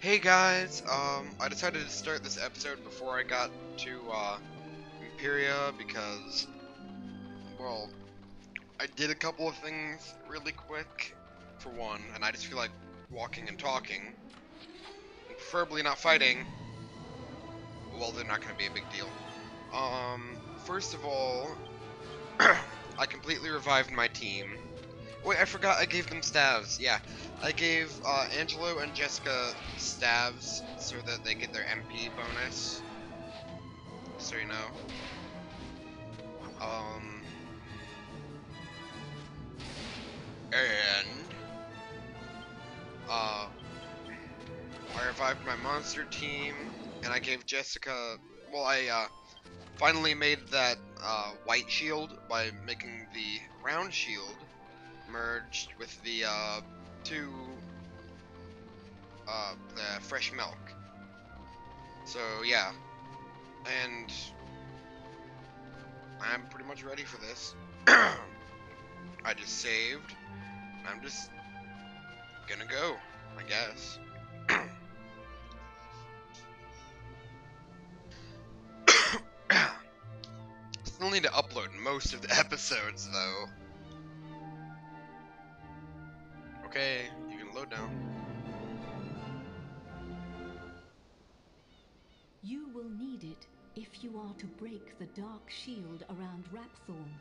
Hey guys, I decided to start this episode before I got to, Imperia because, well, I did a couple of things really quick, for one, and I just feel like walking and talking, and preferably not fighting. Well, they're not gonna be a big deal. First of all, I completely revived my team. Wait, I forgot I gave them staves. Yeah, I gave Angelo and Jessica staves so that they get their MP bonus. So you know. And I revived my monster team, and I gave Jessica. Well, I finally made that white shield by making the round shield merged with the the fresh milk. So yeah, and I'm pretty much ready for this. I just saved, and I'm just gonna go, I guess. Still need to upload most of the episodes, though. Okay, you can load now. You will need it if you are to break the dark shield around Rapthorn.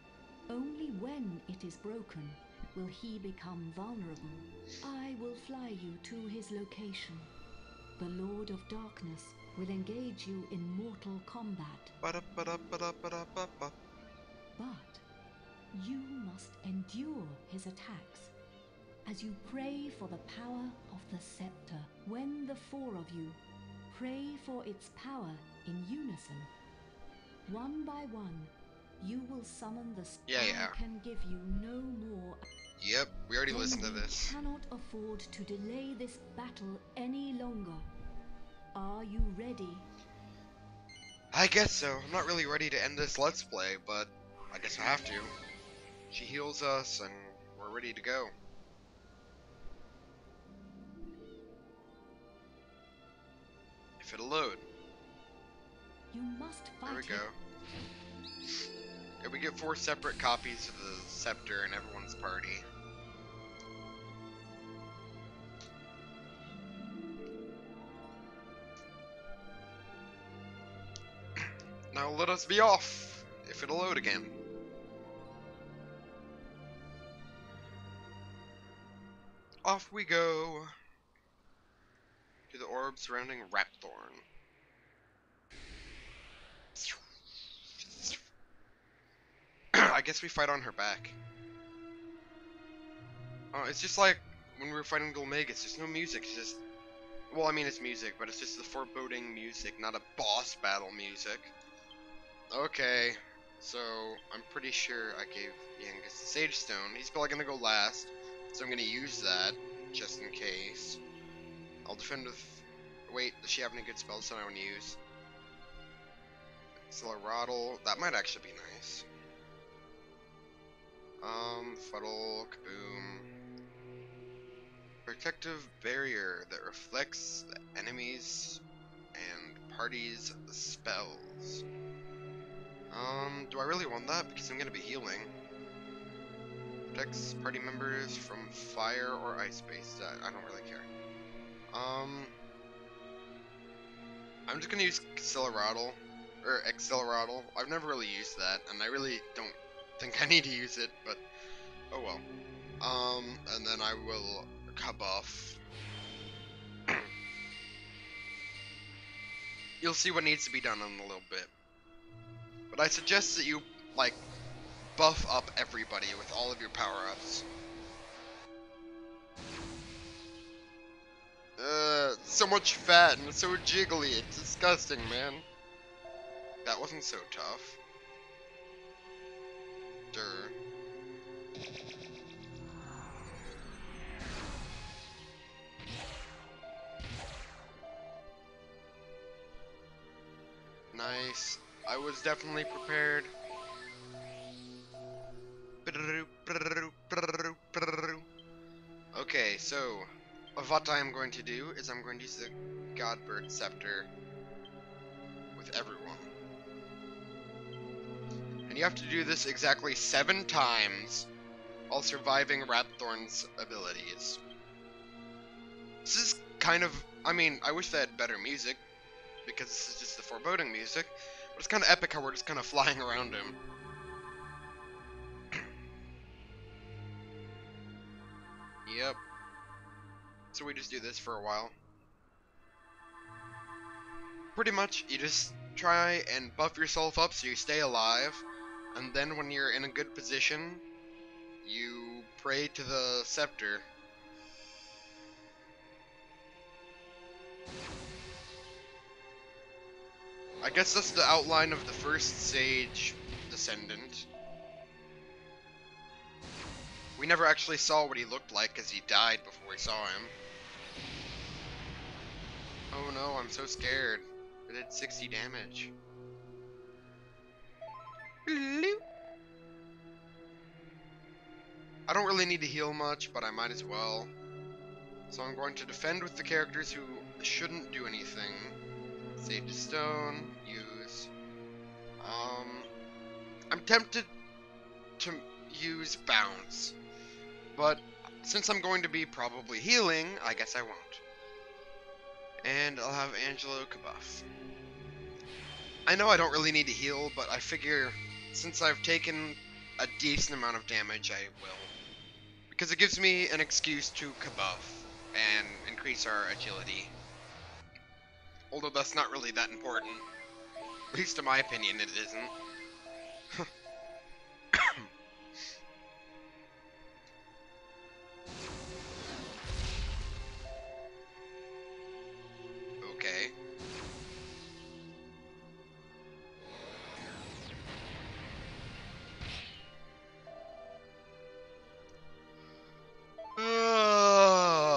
Only when it is broken will he become vulnerable. I will fly you to his location. The Lord of Darkness will engage you in mortal combat. But you must endure his attacks as you pray for the power of the scepter. When the four of you pray for its power in unison, one by one, you will summon the spell can give you no more. Yep, we already listened to this. We cannot afford to delay this battle any longer. Are you ready? I guess so. I'm not really ready to end this Let's Play, but I guess I have to. She heals us, and we're ready to go. If it'll load. You must fight. There we go. Yeah, we get 4 separate copies of the scepter in everyone's party. Now let us be off, if it'll load again. Off we go to the orb surrounding Rapthorn. I guess we fight on her back. It's just like when we were fighting Golmegas, there's no music, it's just... Well, I mean it's music, but it's just the foreboding music, not a boss battle music. Okay, so I'm pretty sure I gave Yangus the Sage Stone. He's probably gonna go last, so I'm gonna use that, just in case. I'll defend with... Wait, does she have any good spells that I want to use? Acceleratle, that might actually be nice. Fuddle, Kaboom. Protective Barrier that reflects the enemies and parties' spells. Do I really want that? Because I'm gonna be healing. Protects party members from fire or ice-based. I don't really care. I'm just gonna use Acceleratle. Or Acceleratle. I've never really used that, and I really don't think I need to use it, but oh well. And then I will buff. You'll see what needs to be done in a little bit. But I suggest that you, like, buff up everybody with all of your power-ups. So much fat and so jiggly, it's disgusting, man. That wasn't so tough. Durr. Nice. I was definitely prepared. Okay, so... Oh, what I am going to do is I'm going to use the Godbird Scepter with everyone. And you have to do this exactly 7 times while surviving Rapthorn's abilities. This is kind of, I mean, I wish they had better music, because this is just the foreboding music, but it's kind of epic how we're just kind of flying around him. Yep. So we just do this for a while. Pretty much, you just try and buff yourself up so you stay alive, and then when you're in a good position, you pray to the scepter. I guess that's the outline of the first Sage Descendant. We never actually saw what he looked like because he died before we saw him. Oh no, I'm so scared. It did 60 damage. Bloop. I don't really need to heal much, but I might as well. So I'm going to defend with the characters who shouldn't do anything. Sage Stone, use. I'm tempted to use Bounce, but since I'm going to be probably healing, I guess I won't. And I'll have Angelo Kabuff. I know I don't really need to heal, but I figure since I've taken a decent amount of damage, I will. Because it gives me an excuse to Kabuff and increase our agility. Although that's not really that important. At least in my opinion, it isn't. Okay.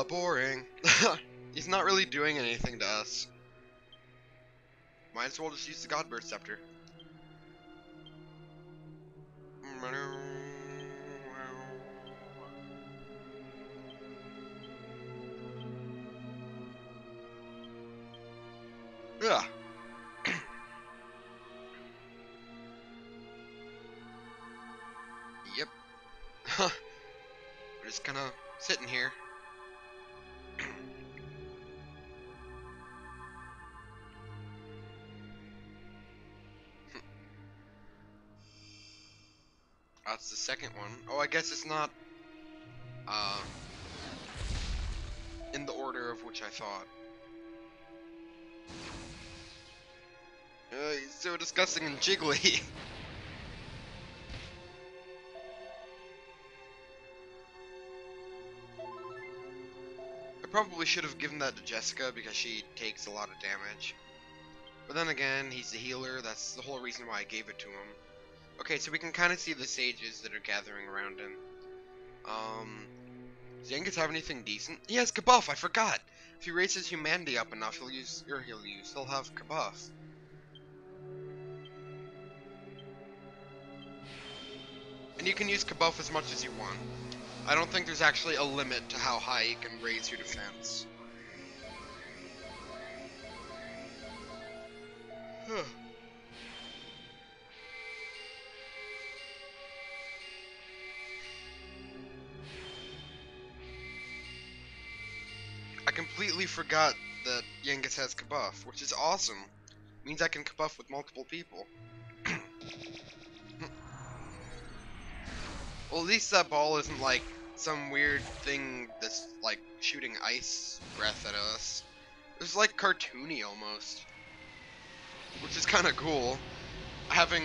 Boring. He's not really doing anything to us. Might as well just use the Godbird Scepter. Yeah. Yep. We're just kind of sitting here. That's the second one. Oh, I guess it's not in the order of which I thought. He's so disgusting and jiggly. I probably should have given that to Jessica because she takes a lot of damage. But then again, he's the healer. That's the whole reason why I gave it to him. Okay, so we can kind of see the sages that are gathering around him. Does Yangus have anything decent? He has Kabuff, I forgot! If he raises humanity up enough, he'll have Kabuff. And you can use Kabuff as much as you want. I don't think there's actually a limit to how high you can raise your defense. I completely forgot that Yangus has Kabuff, which is awesome. Means I can Kabuff with multiple people. Well, at least that ball isn't like some weird thing that's like shooting ice breath at us. It's like cartoony almost. Which is kind of cool. Having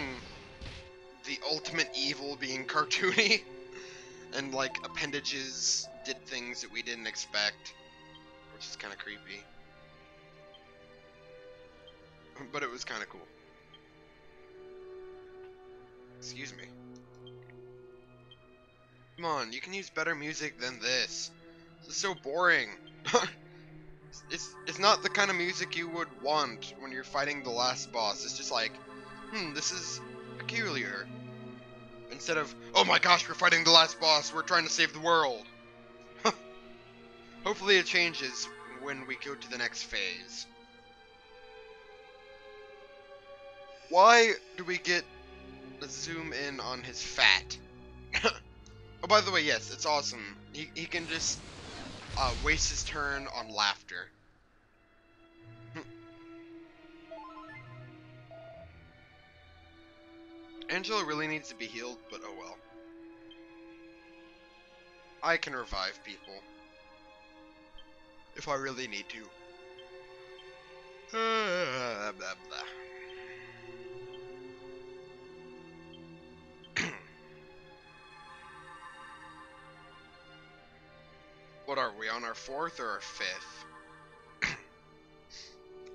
the ultimate evil being cartoony. And like appendages did things that we didn't expect. Which is kind of creepy. But it was kind of cool. Excuse me. Come on, you can use better music than this. This is so boring. It's not the kind of music you would want when you're fighting the last boss. It's just like, this is peculiar. Instead of, oh my gosh, we're fighting the last boss, we're trying to save the world. Hopefully it changes when we go to the next phase. Why do we get a zoom in on his fat? Oh, by the way, yes, it's awesome. He can just waste his turn on laughter. Angela really needs to be healed, but oh well. I can revive people. If I really need to. Blah, blah. What are we, on our 4th or our 5th?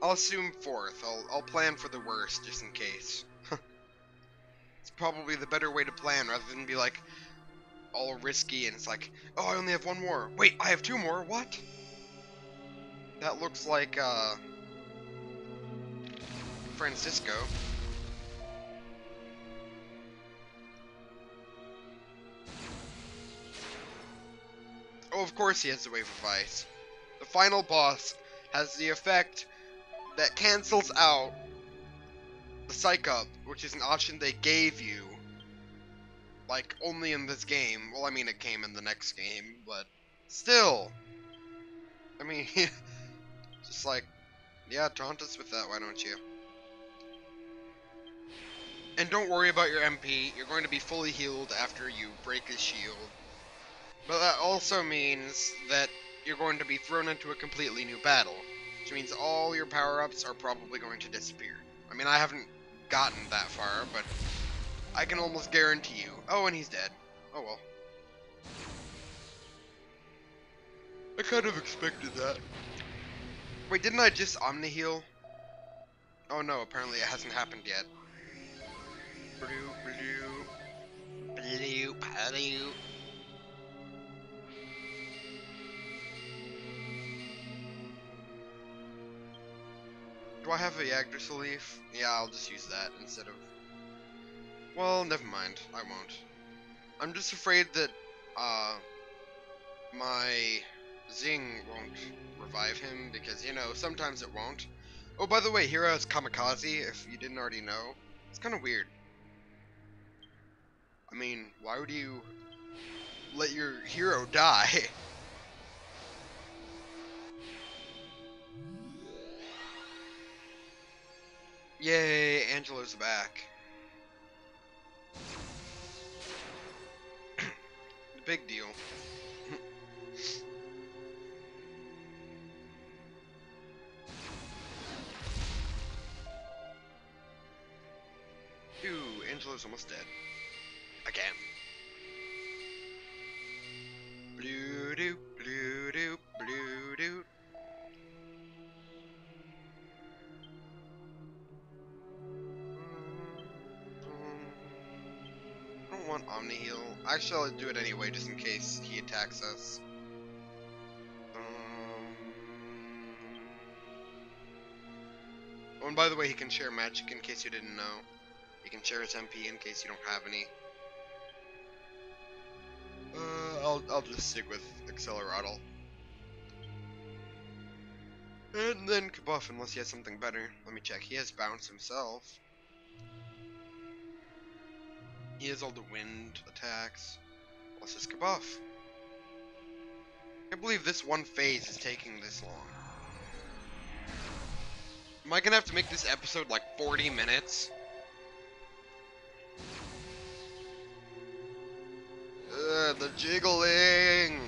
I'll assume 4th. I'll plan for the worst, just in case. It's probably the better way to plan, rather than be like, all risky, and it's like, oh, I only have 1 more. Wait, I have 2 more? What? That looks like, Francisco. Oh, of course he has the Wave of Ice. The final boss has the effect that cancels out the Psych Up, which is an option they gave you, like, only in this game. Well, I mean, it came in the next game, but still. I mean, just like, yeah, taunt us with that, why don't you? And don't worry about your MP, you're going to be fully healed after you break his shield. But that also means that you're going to be thrown into a completely new battle, which means all your power-ups are probably going to disappear. I mean, I haven't gotten that far, but I can almost guarantee you. Oh, and he's dead. Oh well. I kind of expected that. Wait, didn't I just Omni-heal? Oh no, apparently it hasn't happened yet. Do I have a Yggdrasil leaf? Yeah, I'll just use that instead of... Well, never mind. I won't. I'm just afraid that, my Zing won't revive him, because, you know, sometimes it won't. Oh, by the way, Hero is Kamikaze, if you didn't already know. It's kind of weird. I mean, why would you let your hero die? Yay, Angelo's back. Big deal. Ooh, Angelo's almost dead. Again. Blue doo, blue doo, blue doo. I don't want Omni Heal. Actually, I'll do it anyway, just in case he attacks us. Oh, and by the way, he can share magic in case you didn't know. He can share his MP in case you don't have any. I'll just stick with Acceleratl. And then Kabuff, unless he has something better. Let me check. He has Bounce himself. He has all the wind attacks. What's his Kabuff? I can't believe this one phase is taking this long. Am I gonna have to make this episode like 40 minutes? The jiggling!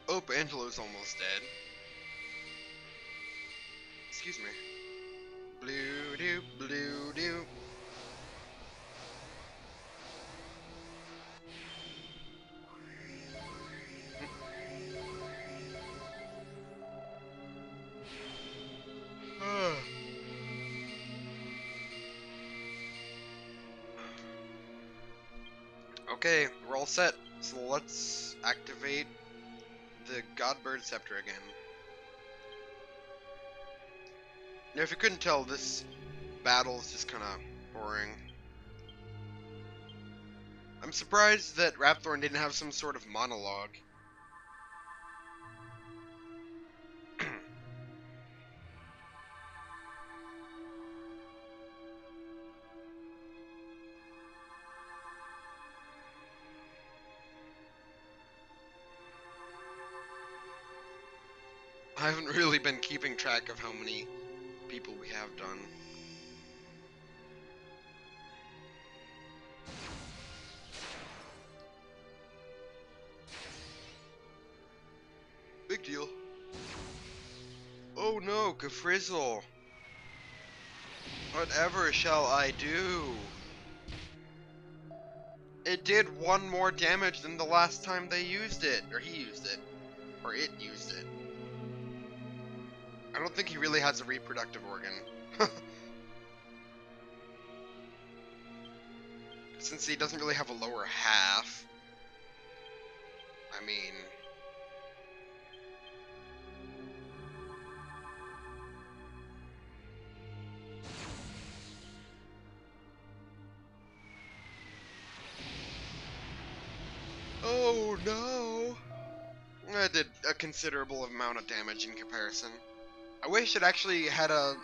Oh, Angelo's almost dead. Excuse me. Blue doo, blue doo. Okay, we're all set. So let's activate the Godbird Scepter again. Now, if you couldn't tell, this battle is just kind of boring. I'm surprised that Rapthorn didn't have some sort of monologue. I haven't really been keeping track of how many people we have done. Big deal. Oh no, Gefrizzle. Whatever shall I do? It did 1 more damage than the last time they used it. Or he used it. Or it used it. I don't think he really has a reproductive organ. Since he doesn't really have a lower half. I mean... Oh no! That did a considerable amount of damage in comparison. I wish it actually had a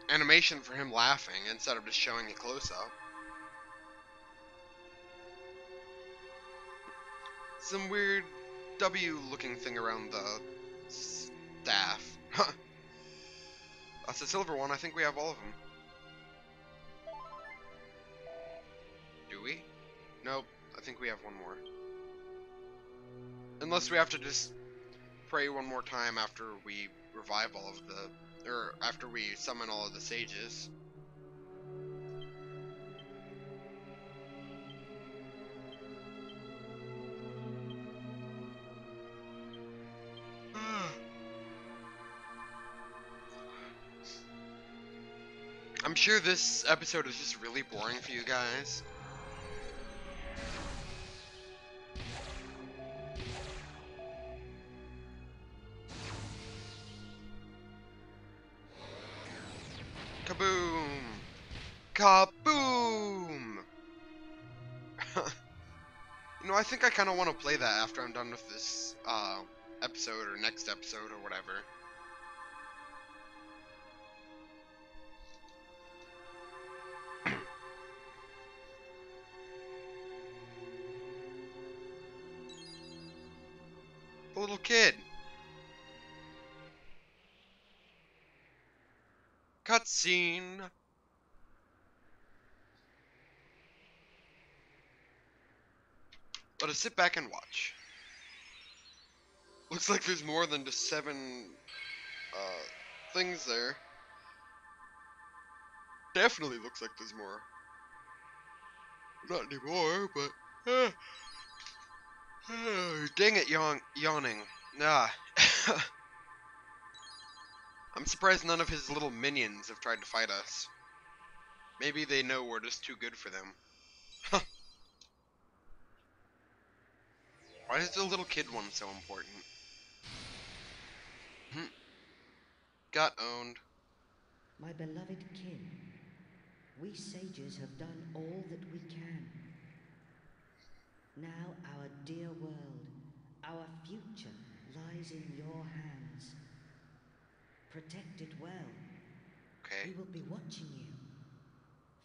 animation for him laughing instead of just showing a close-up. Some weird W-looking thing around the staff. That's a silver one. I think we have all of them. Do we? Nope. I think we have one more. Unless we have to just pray 1 more time after we revive all of the... or after we summon all of the sages. I'm sure this episode is just really boring for you guys. Kaboom! Kaboom! You know, I think I kind of want to play that after I'm done with this episode or next episode or whatever. The little kid. Cutscene. Let us sit back and watch. Looks like there's more than just 7 things there. Definitely looks like there's more. Not anymore, but... dang it, yawning. Nah. I'm surprised none of his little minions have tried to fight us. Maybe they know we're just too good for them. Why is the little kid one so important? Got owned. My beloved kin, we sages have done all that we can. Now our dear world, our future lies in your hands. Protect it well. Okay. We will be watching you.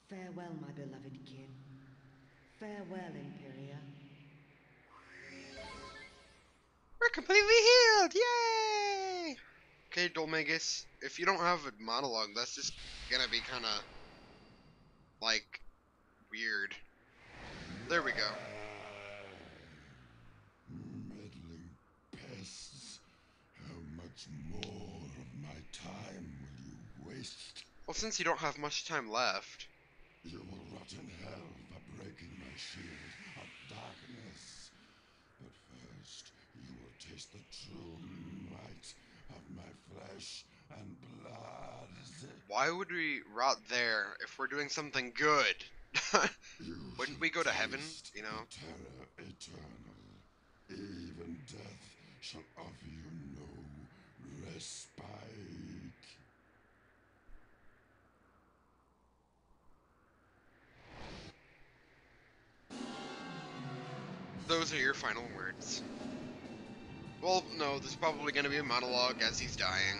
Farewell, my beloved kin. Farewell, Imperia. We're completely healed! Yay! Okay, Dolmegus, if you don't have a monologue, that's just gonna be kinda... like... weird. There we go. Meddling pests. How much more of my time will you waste? Well, since you don't have much time left... You will rot in hell for breaking my shield of darkness. But first, you will taste the true might of my flesh and blood. Why would we rot there if we're doing something good? Wouldn't we go to heaven, you know? Terror eternal. Even death shall offer you no respite. those are your final words. Well, no, there's probably going to be a monologue as he's dying.